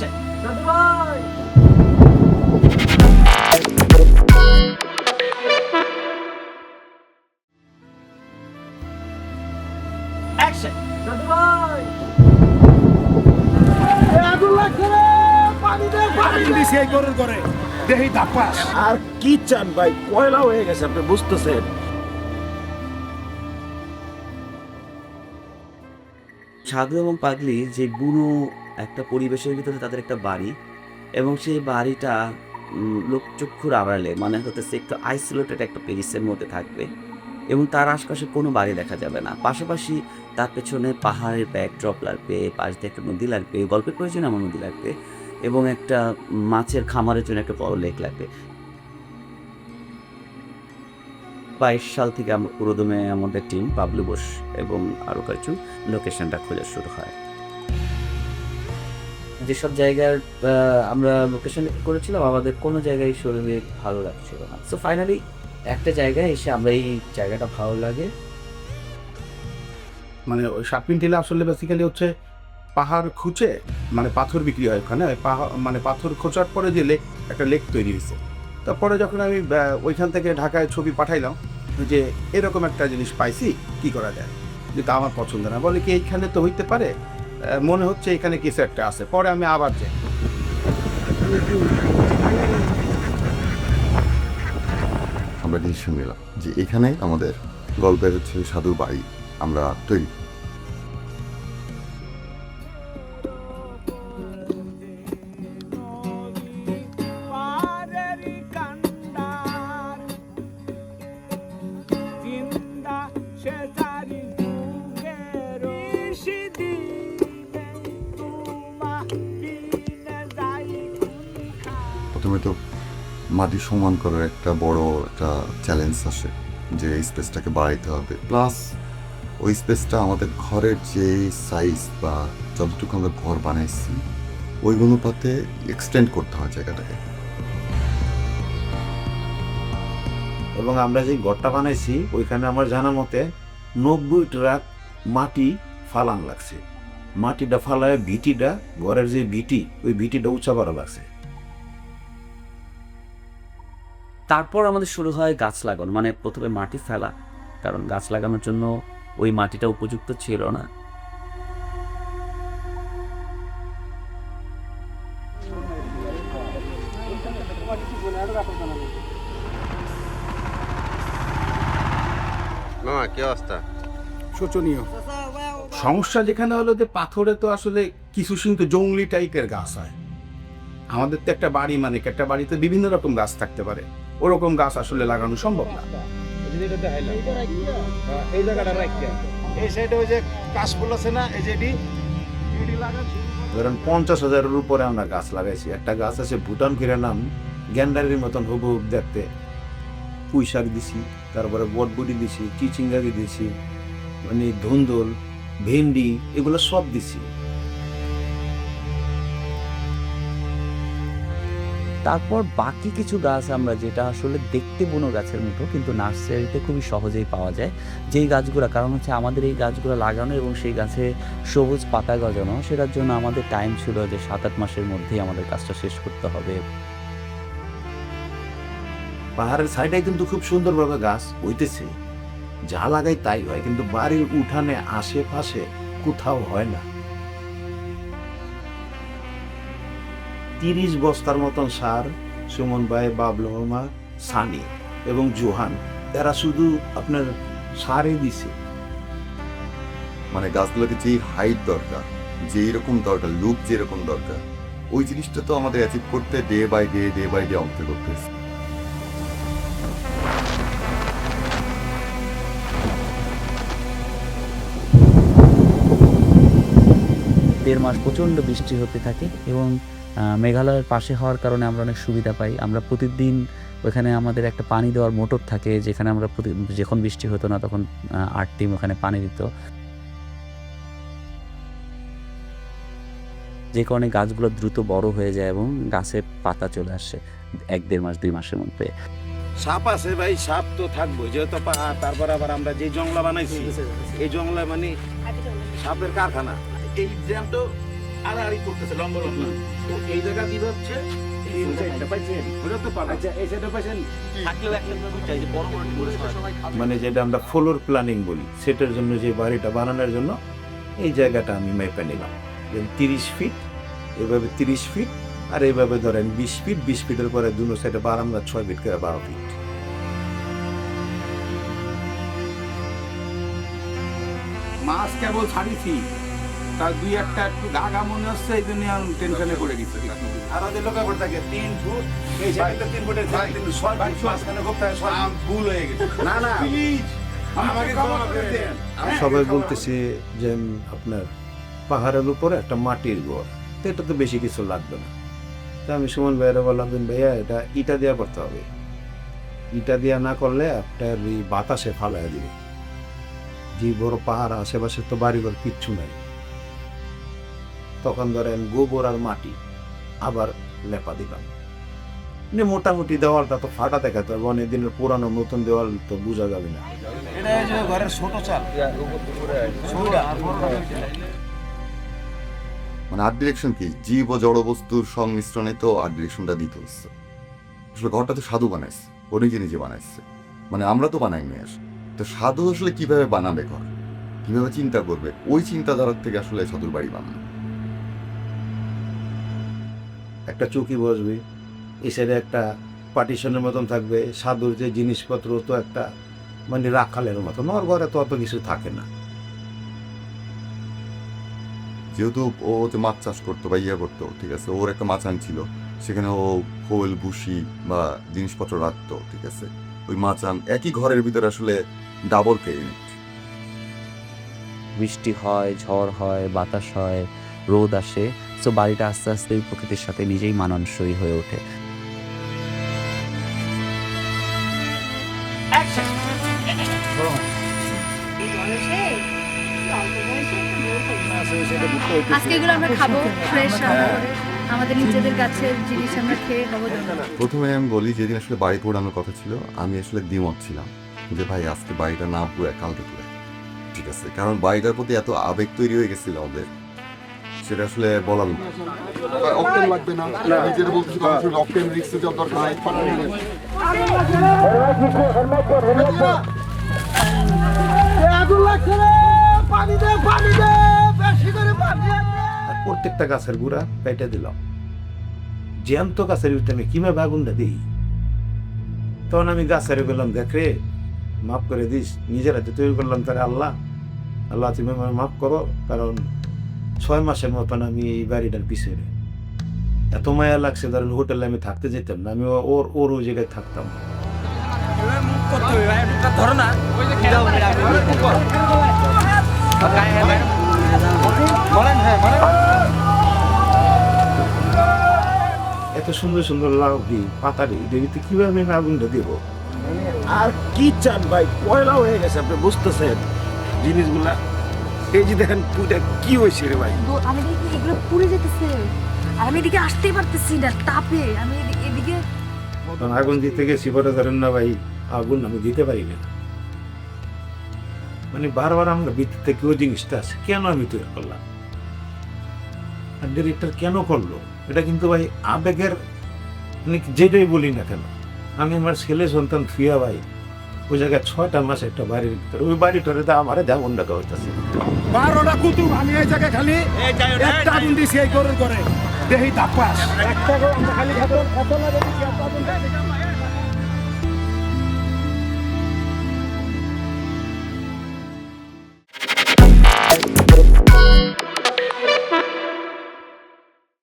Action. দাদু ভাই action. দাদু ভাই আগুন লাগছে রে! পানি দে, পানি দে! দিছি এই গরুর ঘরে দেহি দাপাস। আর কি চান ভাই, কয়লা হয়ে গেছে, আপনি বুঝতেছেন? সাধু এবং পাগলি যে বুনো একটা পরিবেশের ভিতরে তাদের একটা বাড়ি, এবং সেই বাড়িটা লোকচক্ষুর আড়ালে, মানে হতেছে একটু আইসোলেটেড একটা প্লেসের মধ্যে থাকবে, এবং তার আশপাশে কোনো বাড়ি দেখা যাবে না। পাশাপাশি তার পেছনে পাহাড়ের ব্যাকড্রপ লাগবে, পাশ দিয়ে একটা নদী লাগবে, গল্পের প্রয়োজনে আমার নদী লাগবে, এবং একটা মাছের খামারের জন্য একটা বড় লেক লাগবে। 22 সাল থেকে আমরা পুরোদমে আমাদের টিম পাবলু বোস এবং আরও কিছু লোকেশনটা খোঁজা শুরু হয়। যেসব জায়গার আমরা লোকেশন করেছিলাম, আমাদের কোনো জায়গায় শরীরে ভালো লাগছিল না। সো ফাইনালি একটা জায়গায় এসে আমরা এই জায়গাটা ভালো লাগে। মানে ওই সাতপিন টিলা আসলে বেসিক্যালি হচ্ছে পাহাড় খুঁচে, মানে পাথর বিক্রি হয় ওখানে। ওই মানে পাথর খোঁচার পরে যে লেক, একটা লেক তৈরি হয়েছে। তারপরে যখন আমি ওইখান থেকে ঢাকায় ছবি পাঠাইলাম যে এরকম একটা জিনিস পাইছি, কি করা যায়, যেটা আমার পছন্দ না। বলে কি এইখানে তো হইতে পারে, মনে হচ্ছে এখানে কিছু একটা আছে। পরে আমি আবার যাই। আমরা ডিসিশন নিলাম যে এখানে আমাদের গল্পের হচ্ছে সাধু বাড়ি আমরা তৈরি। প্রথমে তো মাটি সমান করার একটা বড় একটা চ্যালেঞ্জ আসে, যে এই স্পেসটাকে বাড়াইতে হবে। প্লাস ওই স্পেসটা আমাদের ঘরের যে সাইজ বা যতটুকু আমরা ঘর বানাইছি ওই অনুপাতে এক্সটেন্ড করতে হয় জায়গাটাকে। এবং আমরা যে ঘরটা বানাইছি ওইখানে আমার জানা মতে 90 ট্রাক মাটি ফালান লাগছে। মাটিটা ফালায় ভিটিটা, ঘরের যে ভিটি, ওই ভিটিটা উঁচা করা লাগছে। তারপর আমাদের শুরু হয় গাছ লাগানো, মানে প্রথমে মাটি ফেলা, কারণ গাছ লাগানোর জন্য ওই মাটিটা উপযুক্ত ছিল না। মামা কি অবস্থা? শোচনীয় সমস্যা যেখানে হলো যে পাথরে তো আসলে কিছু কিন্তু জঙ্গলি টাইপের গাছ হয়। আমাদের তো একটা বাড়ি, মানে একটা বাড়িতে বিভিন্ন রকম গাছ থাকতে পারে, ওরকম গাছ আসলে লাগানো সম্ভব না। ধরেন 50,000-এর উপরে আমরা গাছ লাগাইছি। একটা গাছ আছে ভুটান ফিরে নাম, গ্যান্ডারির মতন হুবহুব দেখতে। পুঁই শাক দিছি, তারপরে বটবুটি দিছি, চিচিঙ্গাকে দিছি, মানে ধুন্দুল, ভেন্ডি, এগুলো সব দিছি। তারপর বাকি কিছু গাছ আমরা, যেটা আসলে দেখতে বুনো গাছের মতো কিন্তু নার্সারিতে খুবই সহজেই পাওয়া যায়, যেই গাছগুলো, কারণ হচ্ছে আমাদের এই গাছগুলো লাগানো এবং সেই গাছে সবুজ পাতা গজানো, সেটার জন্য আমাদের টাইম ছিল যে 7-8 মাসের মধ্যেই আমাদের কাজটা শেষ করতে হবে। পাহাড়ের সাইডে কিন্তু খুব সুন্দরভাবে গাছ হইতেছে, যা লাগাই তাই হয়, কিন্তু বাড়ির উঠানে আশেপাশে কোথাও হয় না। 30 বস্তার মতন সার সুমন ভাই, বাবলু মামা, সানি এবং জোহান, এরা শুধু আপনার সারই দিছে। মানে গাছগুলোকে যেই হাইট দরকার, যেই রকম দরকার, লুক যেরকম দরকার, ওই জিনিসটা তো আমাদের অ্যাচিভ করতে ডে বাই ডে অপেক্ষা করতেছে। দেড় মাস প্রচণ্ড বৃষ্টি হতে থাকে, এবং মেঘালয়ের পাশে হওয়ার কারণে আমরা অনেক সুবিধা পাই। আমরা প্রতিদিন ওখানে আমাদের একটা পানি দেওয়ার মোটর থাকে, যেখানে আমরা যখন বৃষ্টি হতো না তখন 8 টিম ওখানে পানি দিত, যে কারণে গাছগুলো দ্রুত বড় হয়ে যায় এবং গাছে পাতা চলে আসে 1-1.5 মাস 2 মাসের মধ্যে। সাপ আছে ভাই, সাপ তো থাকবো, যেহেতু পাহাড়। তারপর আবার আমরা যে জংলা বানাইছি, এই জংলা মানে সাপের কারখানা। এই জ্যান্ত আড়াআড়ি করতেছে লম্বা লম্বা। তো এই জায়গা দিয়ে হচ্ছে এই সাইডটা পাইছেন, ওটা তো পাবেন। আচ্ছা এই সাইডটা পাইছেন থাকলেও একটা চাই যে বড় বড় করে মানে যেটা আমরা ফ্লোর প্ল্যানিং বলি, সেটার জন্য যে বাড়িটা বানানোর জন্য এই জায়গাটা আমি মেপে নিলাম। 30 ফিট, এভাবে 30 ফিট, আর এইভাবে ধরেন 20 ফিট, 20 ফিটের পরে দুনো সাইডে বারান্দা 6 ফিট করে 12 ফিট। মাছ কেবল ছাড়িছি, তার দুই একটা একটু গা মনে হচ্ছে, এই জন্য আমি টেনশনে পড়ে গেছি। আর ওদের লোক আবার থাকে 3 ফুট, এই জায়গাটা 3 ফুটের জায়গায় 3 ছয় ফুট, মাঝখানে করতে হয় 6 ফুট। ভুল হয়ে গেছে। না না প্লিজ আমাকে ক্ষমা করে দেন। সবাই বলতেছে যে আপনার পাহাড়ের উপরে একটা মাটির ঘর, তো এটা তো বেশি কিছু লাগবে না। তো আমি সুমন ভাইয়েরা বললাম যে ভাইয়া এটা ইটা দেওয়া করতে হবে, ইটা দেওয়া না করলে আপনার এই বাতাসে ফালাই দিবে। যে বড় পাহাড় আশেপাশে তো বাড়িঘর কিচ্ছু নাই, তখন ধরেন গোবর আর মাটি আবার লেপা দিলাম। মানে মোটামুটি দেওয়ালটা তো ফাটা দেখাতে হবে, অনেক দিনের পুরানো নতুন দেওয়াল তো বোঝা যাবে না। এটা যে ঘরের ছোট চাল মানে আর্ট ডিরেকশন কি, জীব ও জড় বস্তুর সংমিশ্রণে তো আর্ট ডিরেকশনটা দিতে হচ্ছে। আসলে ঘরটা তো সাধু বানাইছে, ও নিজে নিজে বানাইছে, মানে আমরা তো বানাইনি। তো সাধু আসলে কিভাবে বানাবে ঘর, কিভাবে চিন্তা করবে, ওই চিন্তাধারার থেকে আসলে সাধুর বাড়ি বানানো। একটা চৌকি বসবে, এই সাইডে একটা পার্টিশনের মতন থাকবে, সাধুর যে জিনিসপত্র তো একটা মানে রাখালের মতন, ওর ঘরে তো অত কিছু থাকে না। যেহেতু ও যে মাছ চাষ করতো বা ইয়ে করতো, ঠিক আছে, ওর একটা মাচান ছিল, সেখানে ও খোল ভুসি বা জিনিসপত্র রাখতো, ঠিক আছে। ওই মাচান একই ঘরের ভিতরে আসলে ডাবল ইউনিট। বৃষ্টি হয়, ঝড় হয়, বাতাস হয়, রোদ আসে, সো বাড়িটা আস্তে আস্তে প্রকৃতির সাথে নিজেই মানানসই হয়ে ওঠে। অ্যাকশন আজকে এগুলো আমরা খাবো ফ্রেশ আমাদের নিজেদের গাছের জিনিস আমরা খেয়ে খাবো। প্রথমে আমি বলি, যেদিন আসলে বাড়ি পোড়ানোর কথা ছিল, আমি আসলে দ্বিমত ছিলাম যে ভাই আজকে বাড়িটা না পুড়ে কালকে পুড়ে, ঠিক আছে। কারণ বাড়িটার প্রতি এত আবেগ তৈরি হয়ে গেছিল আমাদের, সেটা আসলে বলার না। অক্টেন লাগবে না, নিজের বলতেছি অক্টেন রিক্স দেওয়ার দরকার নাই। আর প্রত্যেকটা গাছের গুঁড়া পেটে দিলাম, জ্যান্ত গাছের ভিতরে আমি কিভাবে আগুনটা দিই। তখন আমি গাছের বললাম, দেখ রে, মাফ করে দিস, নিজের হাতে তৈরি করলাম, তারে আল্লাহ আল্লাহ তুমি আমায় মাফ করো, কারণ 6 মাসের মতন আমি এই বাড়িটার পিছনে এত মায়া লাগছে। ধরেন হোটেলে আমি থাকতে যেতাম না, আমি ওর ওই জায়গায় থাকতাম। ধরো না এত সুন্দর সুন্দর লাউডি পাতারি দেবিতে কিভাবে আমি আগুনটা দেবো। আর কি চান ভাই, পয়লা হয়ে গেছে, আপনি বুঝতেছেন জিনিসগুলা। এই যে দেখেন পুইটা কি হয়েছে রে ভাই। আমি দেখি এগুলো পুড়ে যেতেছে, আর আমি এদিকে আসতেই পারতেছি না তাপে। আমি এদিকে তখন আগুন দিতে গেছি, পরে ধরেন না ভাই আগুন আমি দিতে পারি না। মানে বারবার আমরা ভিতর থেকে ওই জিনিসটা আছে, কেন আমি তৈরি করলাম, আর ডিরেক্টর কেন করলো, এটা কিন্তু ভাই আবেগের, মানে যেটাই বলি না কেন, আমি আমার ছেলে সন্তান ফিয়া ভাই ওই জায়গায় 6টা মাস একটা বাড়ির ভিতরে, ওই বাড়িটারে তো আমার যেমন ডাকা হইতেছে। 12টা কুতুব আমি এই জায়গায় খালি একটা আগুন দিছি এই গরুর করে, দেহি তাপাস একটা আমরা খালি খাবো, এত না দেখি এত আগুন